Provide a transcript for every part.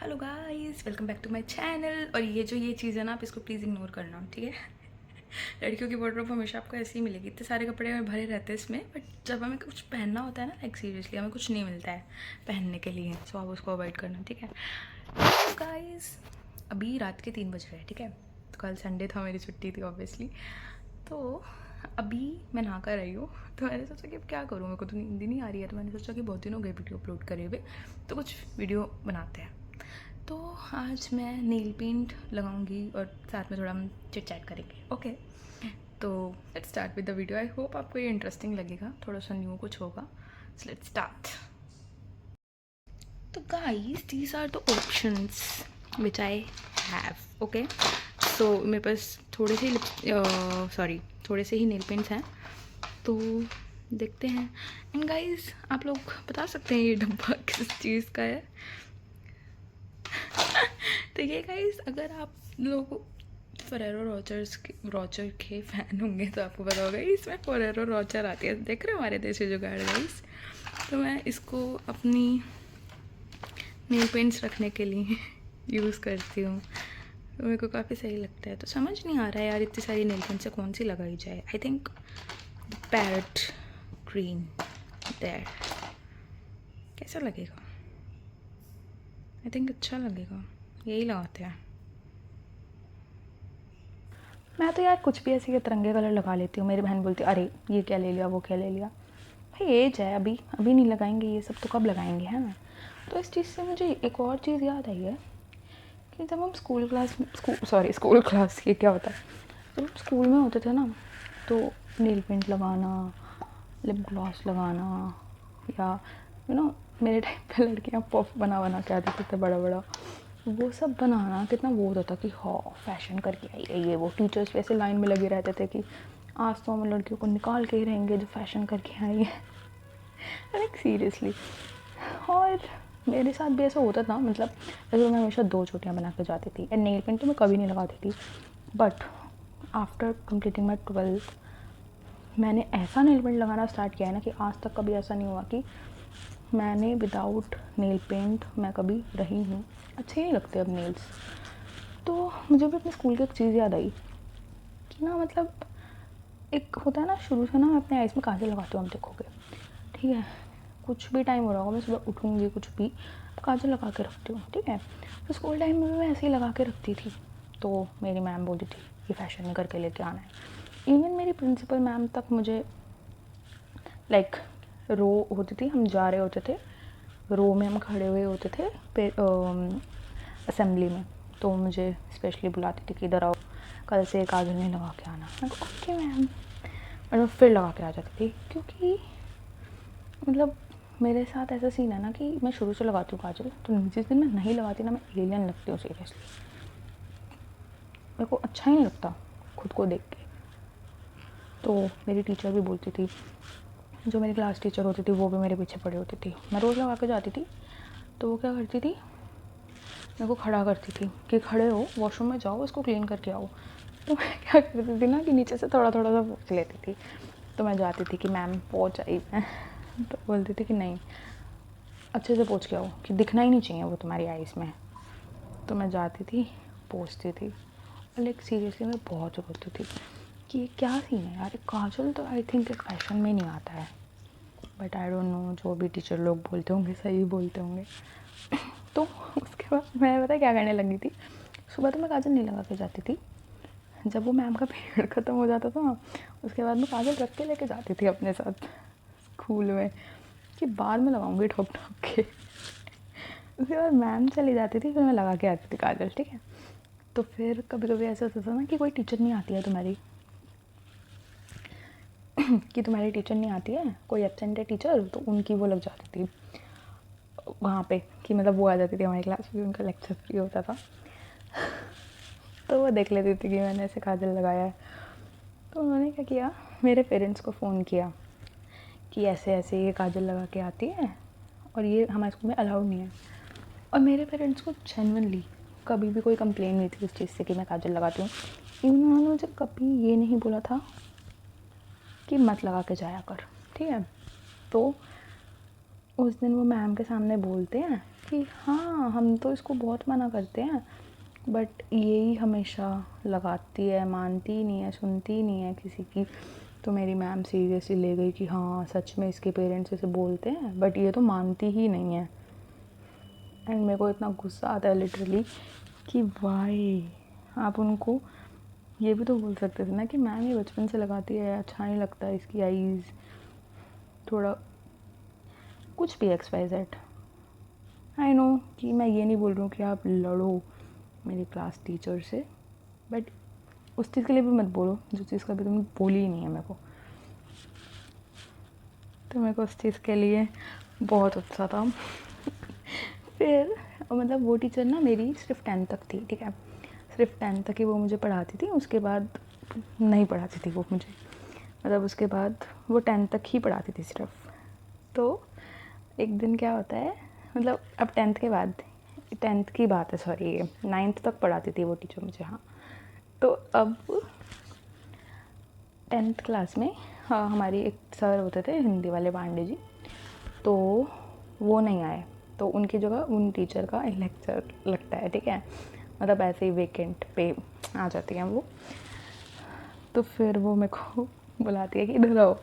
Hello guys, welcome back to my channel. और ये चीज़ है ना, आप इसको प्लीज़ इग्नोर करना, ठीक है। लड़कियों की वार्डरोब हमेशा आपको ऐसे ही मिलेगी, इतने सारे कपड़े हमें भरे रहते हैं इसमें, बट जब हमें कुछ पहनना होता है ना, लाइक सीरियसली हमें कुछ नहीं मिलता है पहनने के लिए, सो आप उसको अवॉइड करना, ठीक है। तो गाइस, अभी रात के 3 बज रहे हैं, ठीक है। तो कल संडे था, मेरी छुट्टी थी ऑब्वियसली। तो अभी मैं नहा कर आई हूँ, तो मैंने सोचा कि अब क्या करूँ, मेरे को तो नींद ही नहीं आ रही है। तो मैंने सोचा कि बहुत दिन हो गए वीडियो अपलोड करे हुए, तो कुछ वीडियो बनाते हैं। तो आज मैं नेल पेंट लगाऊंगी और साथ में थोड़ा हम चिट चैट करेंगे, ओके। तो let's start with the video. I hope आपको ये इंटरेस्टिंग लगेगा, थोड़ा सा न्यू कुछ होगा। So let's start. तो guys, these are the options which I have, okay. So मेरे पास थोड़े से ही नेल पेंट्स हैं, तो देखते हैं। एंड गाइस, आप लोग बता सकते हैं ये डब्बा किस चीज़ का है। तो ये गाइस, अगर आप लोग फरेरो रोचर के फ़ैन होंगे तो आपको पता होगा इसमें फरेरो रोचर आती है, देख रहे हो हमारे देसी जुगाड़ गाइस। तो मैं इसको अपनी नेल पेंट्स रखने के लिए यूज़ करती हूँ, तो मेरे को काफ़ी सही लगता है। तो समझ नहीं आ रहा है यार, इतनी सारी नेल पेंट से कौन सी लगाई जाए। I think parrot green there, कैसा लगेगा? आई थिंक अच्छा लगेगा, यही लगाते हैं। मैं तो यार कुछ भी ऐसे तिरंगे कलर लगा लेती हूँ। मेरी बहन बोलती है अरे ये क्या ले लिया, वो क्या ले लिया। भाई एज है, अभी अभी नहीं लगाएंगे ये सब, तो कब लगाएंगे, है ना। तो इस चीज़ से मुझे एक और चीज़ याद आई है कि जब हम स्कूल क्लास, ये क्या होता है, जब हम स्कूल में होते थे ना, तो नेल पेंट लगाना, लिप ग्लॉस लगाना, या मेरे टाइम पे लड़कियाँ पफ बना बना के आती थे बड़ा बड़ा, वो सब बनाना कितना वो होता था कि हाँ फैशन करके आई है ये वो। टीचर्स वैसे लाइन में लगे रहते थे कि आज तो हम लड़कियों को निकाल के ही रहेंगे जो फैशन करके आई है। Like seriously. और मेरे साथ भी ऐसा होता था, मतलब जैसे मैं हमेशा 2 चोटियाँ बना के जाती थी, एंड नेल पेंट तो मैं कभी नहीं लगाती थी। But after completing my 12th मैंने ऐसा नेल पेंट लगाना स्टार्ट किया है ना कि आज तक कभी ऐसा नहीं हुआ कि मैंने विदाउट नेल पेंट मैं कभी रही हूँ। अच्छे नहीं लगते अब नेल्स। तो मुझे भी अपने स्कूल की एक चीज़ याद आई कि ना, मतलब एक होता है ना, शुरू से ना मैं अपने आइज़ में काजल लगाती हूँ, आप देखोगे, ठीक है। कुछ भी टाइम हो रहा होगा, मैं सुबह उठूँगी कुछ भी, काजल लगा के रखती हूँ, ठीक है। तो स्कूल टाइम में भी मैं ऐसे ही लगा के रखती थी। तो मेरी मैम बोलती थी ये फैशन में करके लेके आना है। इवन मेरी प्रिंसिपल मैम तक मुझे लाइक रो होती थी, हम जा रहे होते थे, रो में हम खड़े हुए होते थे असेंबली में, तो मुझे स्पेशली बुलाती थी कि इधर आओ, कल से काजल नहीं लगा के आना। मैं ओके मैम, और मैं फिर लगा के आ जाती थी, क्योंकि मतलब मेरे साथ ऐसा सीन है ना कि मैं शुरू से लगाती हूँ काजल, तो जिस दिन मैं नहीं लगाती ना, मैं एलियन लगती हूँ सीरियसली। मेरे को अच्छा ही नहीं लगता खुद को देख के। तो मेरी टीचर भी बोलती थी, जो मेरी क्लास टीचर होती थी वो भी मेरे पीछे पड़ी होती थी। मैं रोज़ लगा के जाती थी, तो वो क्या करती थी, मेरे को खड़ा करती थी कि खड़े हो, वॉशरूम में जाओ, इसको क्लीन करके आओ। तो मैं क्या करती थी ना कि नीचे से थोड़ा थोड़ा सा पोंछ लेती थी। तो मैं जाती थी कि मैम पोंछ आई मैं। तो बोलती थी कि नहीं, अच्छे से पोंछ के आओ, कि दिखना ही नहीं चाहिए वो तुम्हारी आइज़ में। तो मैं जाती थी, पोंछती थी, और लाइक सीरियसली मैं बहुत रोती थी कि ये क्या सीन है यार। काजल तो आई थिंक एक फैशन में नहीं आता है, बट आई डोंट नो, जो भी टीचर लोग बोलते होंगे सही बोलते होंगे। तो उसके बाद मैं पता क्या करने लगी थी, सुबह तो मैं काजल नहीं लगा के जाती थी। जब वो मैम का पीरियड ख़त्म हो जाता था, उसके बाद मैं काजल रख के लेके जाती थी अपने साथ स्कूल में, कि बाद में लगाऊंगी ठोक ठोक के। उसके बाद मैम चली जाती थी, फिर मैं लगा के आती थी काजल, ठीक है। तो फिर कभी कभी ऐसा होता था ना कि कोई टीचर नहीं आती है तुम्हारी, कि तुम्हारी टीचर नहीं आती है, कोई एब्सेंट है टीचर, तो उनकी वो लग जाती थी वहाँ पे, कि मतलब वो आ जाती थी हमारी क्लास में, उनका लेक्चर फ्री होता था। तो वो देख लेती थी कि मैंने ऐसे काजल लगाया है। तो उन्होंने क्या किया, मेरे पेरेंट्स को फ़ोन किया कि ऐसे ऐसे ये काजल लगा के आती है और ये हमारे स्कूल में अलाउड नहीं है। और मेरे पेरेंट्स को जेन्युइनली कभी भी कोई कंप्लेन नहीं थी उस चीज़ से कि मैं काजल लगाती हूँ। इवन उन्होंने मुझे कभी ये नहीं बोला था कि मत लगा के जाया कर, ठीक है। तो उस दिन वो मैम के सामने बोलते हैं कि हाँ हम तो इसको बहुत मना करते हैं, बट यही हमेशा लगाती है, मानती ही नहीं है, सुनती ही नहीं है किसी की। तो मेरी मैम सीरियसली ले गई कि हाँ सच में इसके पेरेंट्स इसे बोलते हैं, बट ये तो मानती ही नहीं है। एंड मेरे को इतना गुस्सा आता है लिटरली कि वाई आप उनको ये भी तो बोल सकते थे ना कि मैम ये बचपन से लगाती है, अच्छा नहीं लगता इसकी आईज़, थोड़ा कुछ भी x y z. I know कि मैं ये नहीं बोल रही हूँ कि आप लड़ो मेरी क्लास टीचर से, बट उस चीज़ के लिए भी मत बोलो जो चीज़ का भी तुमने बोली ही नहीं है मेरे को। तो मेरे को उस चीज़ के लिए बहुत उत्साह था। फिर मतलब वो टीचर ना मेरी सिर्फ 10th तक थी, ठीक है, सिर्फ 10th तक ही वो मुझे पढ़ाती थी, उसके बाद नहीं पढ़ाती थी वो मुझे, मतलब उसके बाद वो 10th तक ही पढ़ाती थी सिर्फ। तो एक दिन क्या होता है, मतलब अब 10th के बाद, 10th की बात है सॉरी, ये 9th तक पढ़ाती थी वो टीचर मुझे, हाँ। तो अब 10th क्लास में हाँ, हमारी एक सर होते थे हिंदी वाले, पांडे जी, तो वो नहीं आए, तो उनकी जगह उन टीचर का एक लेक्चर लगता है, ठीक है, मतलब ऐसे ही वेकेंट पे आ जाती हैं वो। तो फिर वो मेरे को बुलाती है कि इधर आओ,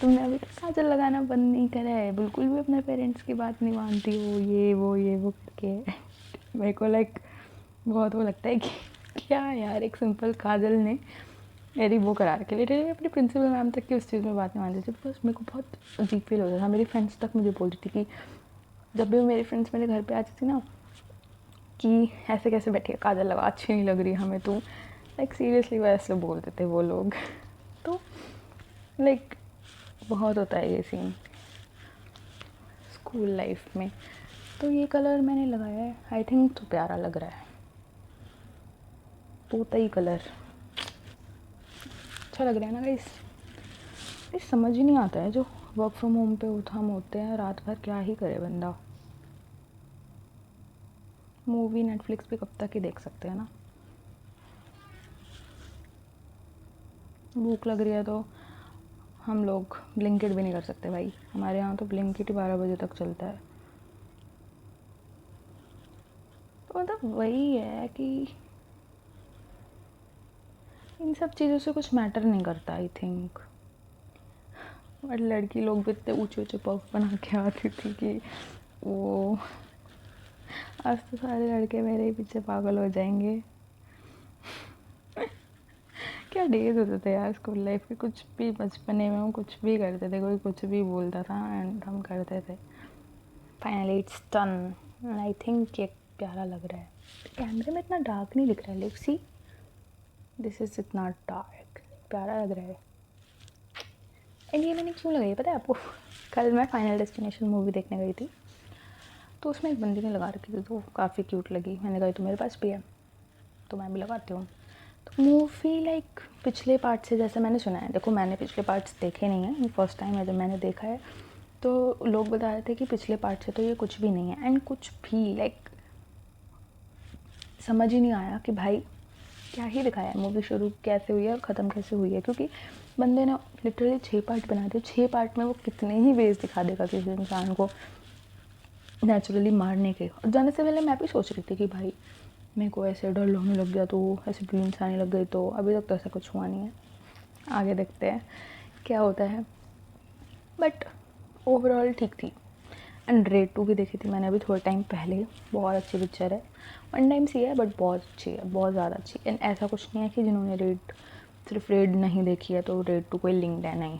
तुमने अभी तक काजल लगाना बंद नहीं करा है, बिल्कुल भी अपने पेरेंट्स की बात नहीं मानती हो, ये वो करके। मेरे को लाइक बहुत वो लगता है कि क्या यार, एक सिंपल काजल ने मेरी वो करा रखी, लिटरली अपनी प्रिंसिपल मैम तक की उस चीज़ में बात नहीं मानती थी, बिकॉज मेरे को बहुत अजीब फील होता था। मेरी फ्रेंड्स तक मुझे बोलती थी कि जब भी मेरी फ्रेंड्स मेरे घर पे आती थी ना कि ऐसे कैसे बैठी है, काजल लगा, अच्छी नहीं लग रही हमें तू, लाइक सीरियसली वैसे बोलते थे वो लोग। तो लाइक बहुत होता है ये सीन स्कूल लाइफ में। तो ये कलर मैंने लगाया है, आई थिंक तो प्यारा लग रहा है, तोतई कलर अच्छा लग रहा है ना गाइस। समझ ही नहीं आता है जो वर्क फ्रॉम होम पे हम होते हैं रात भर, क्या ही करे बंदा। मूवी नेटफ्लिक्स पे कब तक ही देख सकते हैं ना। भूख लग रही है तो हम लोग ब्लिंकिट भी नहीं कर सकते भाई, हमारे यहाँ तो ब्लिंकिट 12 बजे तक चलता है। तो मतलब वही है कि इन सब चीज़ों से कुछ मैटर नहीं करता आई थिंक। और लड़की लोग भी इतने ऊँचे ऊँचे पफ बना के आती थी कि वो, आज तो सारे लड़के मेरे ही पीछे पागल हो जाएंगे। क्या डेज होते थे यार स्कूल लाइफ के, कुछ भी बचपने में हम कुछ भी करते थे, कोई कुछ भी बोलता था एंड हम करते थे। Finally it's done. I think ये प्यारा लग रहा है, कैमरे में इतना डार्क नहीं दिख रहा है, लेट्स सी, दिस इज इतना डार्क, प्यारा लग रहा है। एंड ये मैंने क्यों लगाई पता है आपको? कल मैं फाइनल डेस्टिनेशन मूवी देखने गई थी, तो उसमें एक बंदी ने लगा रखी थी, तो काफ़ी क्यूट लगी, मैंने कहा तो मेरे पास भी है तो मैं भी लगाती हूँ। तो मूवी लाइक पिछले पार्ट से, जैसे मैंने सुना है, देखो मैंने पिछले पार्ट्स देखे नहीं हैं, फर्स्ट टाइम है जब मैंने देखा है, तो लोग बता रहे थे कि पिछले पार्ट से तो ये कुछ भी नहीं है, एंड कुछ भी लाइक समझ ही नहीं आया कि भाई क्या ही दिखाया है, मूवी शुरू कैसे हुई है और ख़त्म कैसे हुई है, क्योंकि बंदे ने लिटरली 6 पार्ट बना दिए, 6 पार्ट में वो कितने ही वेज दिखा देगा किसी इंसान को नेचुरली मारने के। और जाने से पहले मैं भी सोच रही थी कि भाई मेरे को ऐसे डर लगने लग गया तो, ऐसे ड्रीम्स आने लग गई तो, अभी तक तो ऐसा कुछ हुआ नहीं है, आगे देखते हैं क्या होता है। बट ओवरऑल ठीक थी। एंड रेड 2 भी देखी थी मैंने अभी थोड़े टाइम पहले, बहुत अच्छी पिक्चर है, वन टाइम सी है बट बहुत अच्छी है, बहुत ज़्यादा अच्छी। एंड ऐसा कुछ नहीं है कि जिन्होंने रेड सिर्फ रेड नहीं देखी है तो रेड 2 कोई लिंक्ड है, नहीं,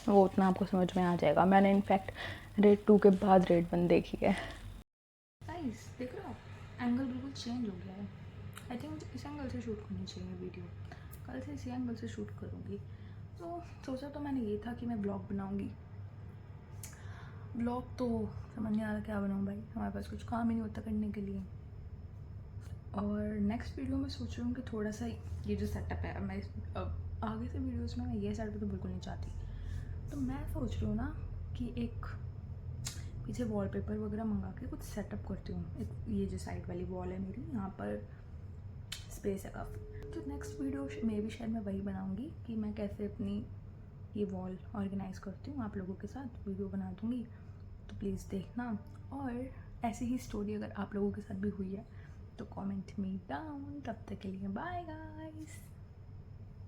वो उतना आपको समझ में आ जाएगा। मैंने इनफैक्ट रेड 2 के बाद रेड 1 देखी है। गाइस देख रहे हो एंगल बिल्कुल चेंज हो गया है, आई थिंक मुझे इस एंगल से शूट करनी चाहिए वीडियो, कल से इसी एंगल से शूट करूँगी। तो सोचा तो मैंने ये था कि मैं ब्लॉग बनाऊँगी, ब्लॉग तो समझ नहीं आ रहा क्या बनाऊँ भाई, हमारे पास कुछ काम ही नहीं होता करने के लिए। और नेक्स्ट वीडियो में सोच रही हूँ कि थोड़ा सा ये जो सेटअप है, मैं अब आगे से वीडियोस में मैं ये सेटअप तो बिल्कुल नहीं चाहती, तो मैं सोच रही हूँ ना कि एक पीछे वॉलपेपर वगैरह मंगा के कुछ सेटअप करती हूँ। एक ये जो साइड वाली वॉल है मेरी, यहाँ पर स्पेस है काफ़ी, तो नेक्स्ट वीडियो में भी शायद मैं वही बनाऊँगी कि मैं कैसे अपनी ये वॉल ऑर्गेनाइज़ करती हूँ, आप लोगों के साथ वीडियो बना दूँगी, तो प्लीज़ देखना। और ऐसी ही स्टोरी अगर आप लोगों के साथ भी हुई है तो कमेंट मी डाउन। तब तक के लिए बाय गाइस।